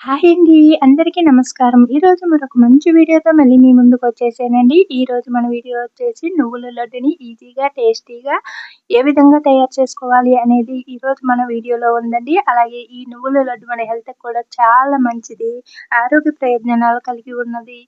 Hi అండి. అందరికీ నమస్కారం. ఈరోజు మరొక మంచి వీడియోతో మళ్ళీ మీ ముందుకొచ్చేసానండి. ఈరోజు మన వీడియో వచ్చేసి నువ్వుల లడ్డుని ఈజీగా, టేస్టీగా ఏ విధంగా తయారు చేసుకోవాలి అనేది ఈరోజు మన వీడియోలో ఉందండి. అలాగే ఈ నువ్వుల లడ్డు మన హెల్త్‌కి కూడా చాలా మంచిది. ఆరోగ్య ప్రయోజనాలు కలిగి ఉన్నది.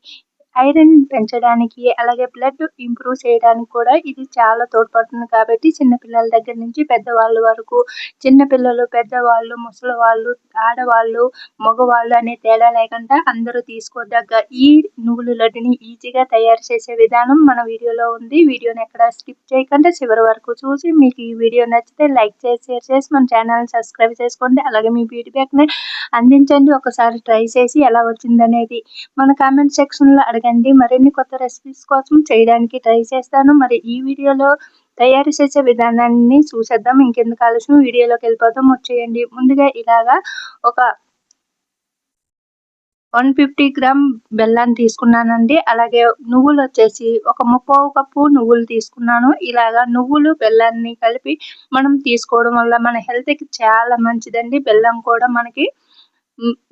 ఐరన్ పెంచడానికి, అలాగే బ్లడ్ ఇంప్రూవ్ చేయడానికి కూడా ఇది చాలా తోడ్పడుతుంది కాబట్టి చిన్న పిల్లల దగ్గర నుంచి పెద్దవాళ్ళ వరకు, చిన్న పిల్లలు, పెద్దవాళ్ళు, ముసలివాళ్ళు, ఆడవాళ్ళు, మగవాళ్ళు అనే తేడా లేకుండా అందరూ తీసుకోదగ్గ ఈ నువ్వుల లడ్డుని ఈజీగా తయారు చేసే విధానం మన వీడియోలో ఉంది. వీడియోని ఎక్కడ స్కిప్ చేయకుండా చివరి వరకు చూసి మీకు ఈ వీడియో నచ్చితే లైక్ చేసి, షేర్ చేసి మన ఛానల్‌ని సబ్స్క్రైబ్ చేసుకోండి. అలాగే మీ ఫీడ్‌బ్యాక్‌ని అందించండి. ఒకసారి ట్రై చేసి ఎలా వచ్చిందనేది మన కామెంట్ సెక్షన్‌లో అడగండి. మరిన్ని కొత్త రెసిపీస్ కోసం చేయడానికి ట్రై చేస్తాను. మరి ఈ వీడియోలో తయారు చేసే విధానాన్ని చూసేద్దాం. ఇంకెందుకు ఆలస్యం వీడియోలోకెళ్ళిపోదాం వచ్చేయండి. ముందుగా ఇలాగా ఒక 150 గ్రామ్ బెల్లాన్ని తీసుకున్నానండి. అలాగే నువ్వులొచ్చేసి ఒక ముప్పావు కప్పు నువ్వులు తీసుకున్నాను. ఇలాగా నువ్వులు, బెల్లాన్ని కలిపి మనం తీసుకోవడం వల్ల మన హెల్త్‌కి చాలా మంచిదండి. బెల్లం కూడా మనకి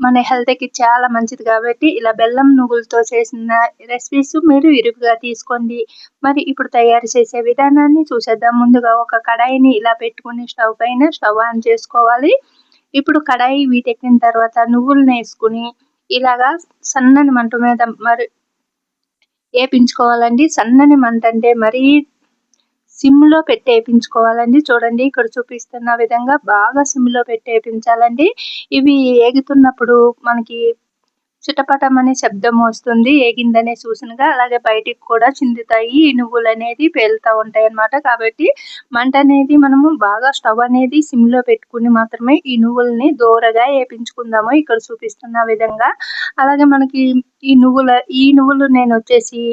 మన హెల్త్‌కి చాలా మంచిది కాబట్టి ఇలా బెల్లం నువ్వులతో చేసిన రెసిపీస్ మీరు విరివిగా తీసుకోండి. మరి ఇప్పుడు తయారు చేసే విధానాన్ని చూసేద్దాం. ముందుగా ఒక కడాయిని ఇలా పెట్టుకొని స్టవ్ పైన స్టవ్ ఆన్ చేసుకోవాలి. ఇప్పుడు కడాయి వీటెక్కిన తర్వాత నువ్వులనేసుకొని ఇలాగా సన్నని మంట మీద మరి ఏపించుకోవాలండి. సన్నని మంట అంటే మరీ సిమ్‌లో పెట్టి ఏపించుకోవాలండి. చూడండి ఇక్కడ చూపిస్తున్న విధంగా బాగా సిమ్‌లో పెట్టి ఏపించాలండి. ఇవి ఏగుతున్నప్పుడు మనకి చిటపటమనే శబ్దం వస్తుంది. ఏగిందనే సూచనగా. అలాగే బయటికి కూడా చిందుతాయి. ఈ నువ్వులనేది పేలుతా ఉంటాయన్నమాట. కాబట్టి మంటనేది మనము బాగా స్టవ్ అనేది సిమ్‌లో పెట్టుకొని మాత్రమే ఈ నువ్వుల్ని దోరగా ఏపించుకుందాము. ఇక్కడ చూపిస్తున్న విధంగా. అలాగే మనకి ఈ నువ్వులు నేనొచ్చేసి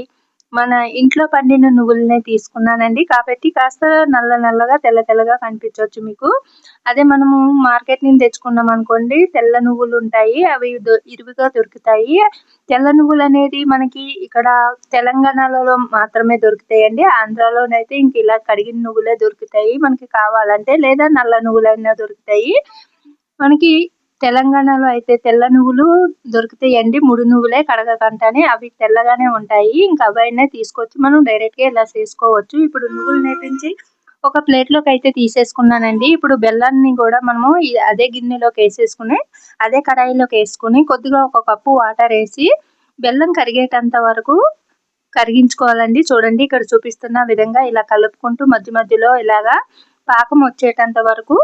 మన ఇంట్లో పండిన నువ్వులనే తీసుకున్నానండి. కాబట్టి కాస్త నల్ల నల్లగా, తెల్ల తెల్లగా కనిపించొచ్చు మీకు. అదే మనము మార్కెట్ నుంచి తెచ్చుకున్నామనుకోండి తెల్ల నువ్వులుంటాయి. అవి ఇరువుగా దొరుకుతాయి. తెల్ల నువ్వులనేది మనకి ఇక్కడ తెలంగాణలో మాత్రమే దొరుకుతాయండి. ఆంధ్రాలోనైతే ఇంక ఇలా కడిగిన నువ్వులే దొరుకుతాయి మనకి కావాలంటే. లేదా నల్ల నువ్వులైనా దొరుకుతాయి. మనకి తెలంగాణలో అయితే తెల్ల నువ్వులు దొరుకుతాయండి. ముడి నువ్వులే కడగకంటనే అవి తెల్లగానే ఉంటాయి. ఇంక అవైనా తీసుకొచ్చి మనం డైరెక్ట్‌గా ఇలా చేసుకోవచ్చు. ఇప్పుడు నువ్వులు నేపించి ఒక ప్లేట్‌లోకైతే తీసేసుకున్నానండి. ఇప్పుడు బెల్లాన్ని గూడా మనము అదే గిన్నెలోకేసేసుకొని, అదే కడాయిలోకేసుకొని కొద్దిగా ఒక కప్పు వాటరేసి బెల్లం కరిగేటంత వరకు కరిగించుకోవాలండి. చూడండి ఇక్కడ చూపిస్తున్న విధంగా ఇలా కలుపుకుంటూ మధ్య మధ్యలో ఇలాగా పాకం వచ్చేటంత వరకు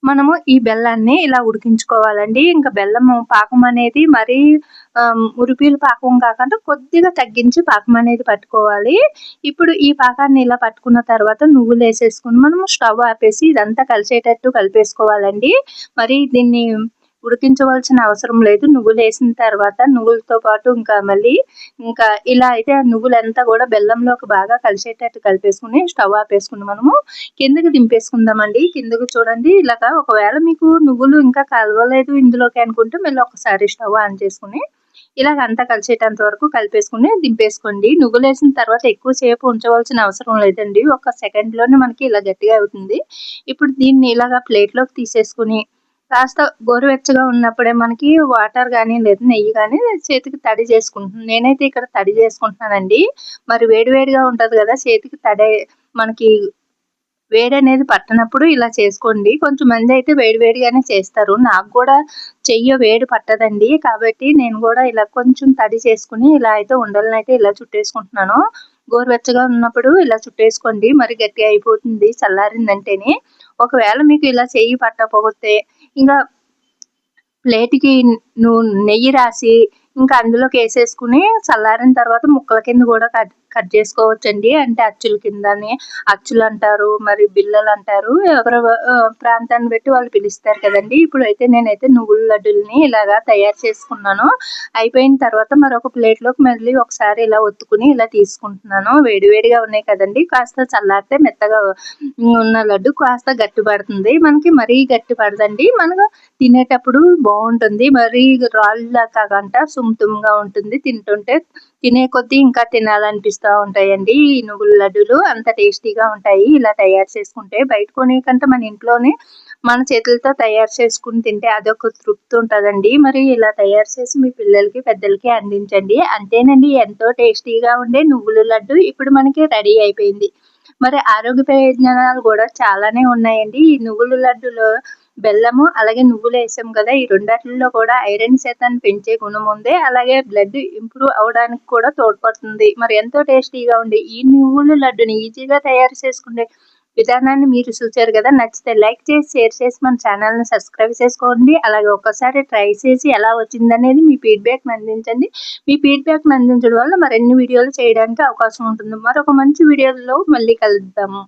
మనము ఈ బెల్లాన్ని ఇలా ఉడికించుకోవాలండి. ఇంకా బెల్లము పాకం అనేది మరీ మురిపీల పాకం కాకుండా కొద్దిగా తగ్గించి పాకం అనేది పట్టుకోవాలి. ఇప్పుడు ఈ పాకాన్ని ఇలా పట్టుకున్న తర్వాత నువ్వులేసేసుకొని మనము స్టవ్ ఆపేసి ఇదంతా కలిసేటట్టు కలిపేసుకోవాలండి. మరి దీన్ని ఉడికించవలసిన అవసరం లేదు. నువ్వులేసిన తర్వాత నువ్వులతో పాటు ఇంకా ఇలా అయితే ఆ నువ్వులంతా కూడా బెల్లంలోకి బాగా కలిసేటట్టు కలిపేసుకొని స్టవ్ ఆపేసుకొని మనము కిందకి దింపేసుకుందామండి. కిందకి చూడండి ఇలాగా ఒకవేళ మీకు నువ్వులు ఇంకా కలవలేదు ఇందులోకి అనుకుంటే మళ్ళీ ఒకసారి స్టవ్ ఆన్ చేసుకొని ఇలాగ అంతా కలిసేటంత వరకు కలిపేసుకొని దింపేసుకోండి. నువ్వులేసిన తర్వాత ఎక్కువ సేపు ఉంచవలసిన అవసరం లేదండి. ఒక సెకండ్‌లోనే మనకి ఇలా గట్టిగా అవుతుంది. ఇప్పుడు దీన్ని ఇలాగ ప్లేట్‌లోకి తీసేసుకొని కాస్త గోరువెచ్చగా ఉన్నప్పుడే మనకి వాటర్ గానీ, లేదా నెయ్యి గానీ చేతికి తడి చేసుకుంటున్నాను. నేనైతే ఇక్కడ తడి చేసుకుంటున్నానండి. మరి వేడి వేడిగా ఉంటది గదా! చేతికి మనకి వేడనేది పట్టనప్పుడు ఇలా చేసుకోండి. కొంచెంమందైతే వేడి వేడిగానే చేస్తారు. నాకు గూడా వేడి పట్టదండి. కాబట్టి నేను గూడా ఇలా కొంచెం తడి చేసుకొని ఇలా అయితే ఉండలనైతే ఇలా చుట్టేసుకుంటున్నాను. గోరువెచ్చగా ఉన్నప్పుడు ఇలా చుట్టేసుకోండి. మరి గట్టిగా అయిపోతుంది చల్లారిందంటేనే. ఒకవేళ మీకు ఇలా చెయ్యి పట్టకపోతే ఇంగా ప్లేట్‌కి నెయ్యి రాసి ఇంకా అందులోకేసేసుకొని చల్లారిన తర్వాత ముక్కల కింద గూడా కట్ కట్ చేసుకోవచ్చండి. అంటే అచ్చుల కిందని అచ్చులంటారు, మరి బిళ్ళలంటారు. ఎవరి ప్రాంతాన్ని బట్టి వాళ్ళు పిలుస్తారు కదండీ! ఇప్పుడైతే నేనైతే నువ్వుల లడ్డుల్ని ఇలాగా తయారు చేసుకున్నాను. అయిపోయిన తర్వాత మరొక ప్లేట్‌లోకి మళ్ళీ ఒకసారి ఇలా ఒత్తుకొని ఇలా తీసుకుంటున్నాను. వేడి వేడిగా ఉన్నాయి కదండీ! కాస్త చల్లారితే మెత్తగా ఉన్న లడ్డు కాస్త గట్టి పడుతుంది. మనకి మరీ గట్టి పడదండి. మనకు తినేటప్పుడు బావుంటుంది. మరీ రాళ్ళులా కాకుండా సుముటుగా ఉంటుంది. తినే కొద్దీ ఇంకా తినాలనిపిస్తా ఉంటాయండి. ఈ నువ్వుల లడ్డూలు అంత టేస్టీగా ఉంటాయి. ఇలా తయారు చేసుకుంటే బయట కొనే కంటే మన ఇంట్లోనే మన చేతులతో తయారు చేసుకొని తింటే అదొక తృప్తి ఉంటదండి. మరి ఇలా తయారు చేసి మీ పిల్లలకి, పెద్దలకి అందించండి. అంతేనండి, ఎంతో టేస్టీగా ఉండే నువ్వుల లడ్డు ఇప్పుడు మనకి రెడీ అయిపోయింది. మరి ఆరోగ్య ప్రయోజనాలు కూడా చాలానే ఉన్నాయండి. ఈ నువ్వుల లడ్డులో బెల్లము, అలాగే నువ్వులేసాం కదా! ఈ రెండిటిల్లో కూడా ఐరన్ శాతాన్ని పెంచే గుణం ఉంది. అలాగే బ్లడ్ ఇంప్రూవ్ అవ్వడానికి కూడా తోడ్పడుతుంది. మరి ఎంతో టేస్టీగా ఉండే ఈ నువ్వుల లడ్డుని ఈజీగా తయారు చేసుకునే విధానాన్ని మీరు చూసారు కదా! నచ్చితే లైక్ చేసి, షేర్ చేసి మన ఛానెల్‌ని సబ్స్క్రైబ్ చేసుకోండి. అలాగే ఒక్కసారి ట్రై చేసి ఎలా వచ్చిందనేది మీ ఫీడ్‌బ్యాక్‌ని అందించండి. మీ ఫీడ్‌బ్యాక్‌ని అందించడం వల్ల మరిన్ని వీడియోలు చేయడానికి అవకాశం ఉంటుంది. మరొక మంచి వీడియోలో మళ్ళీ కలుద్దాము.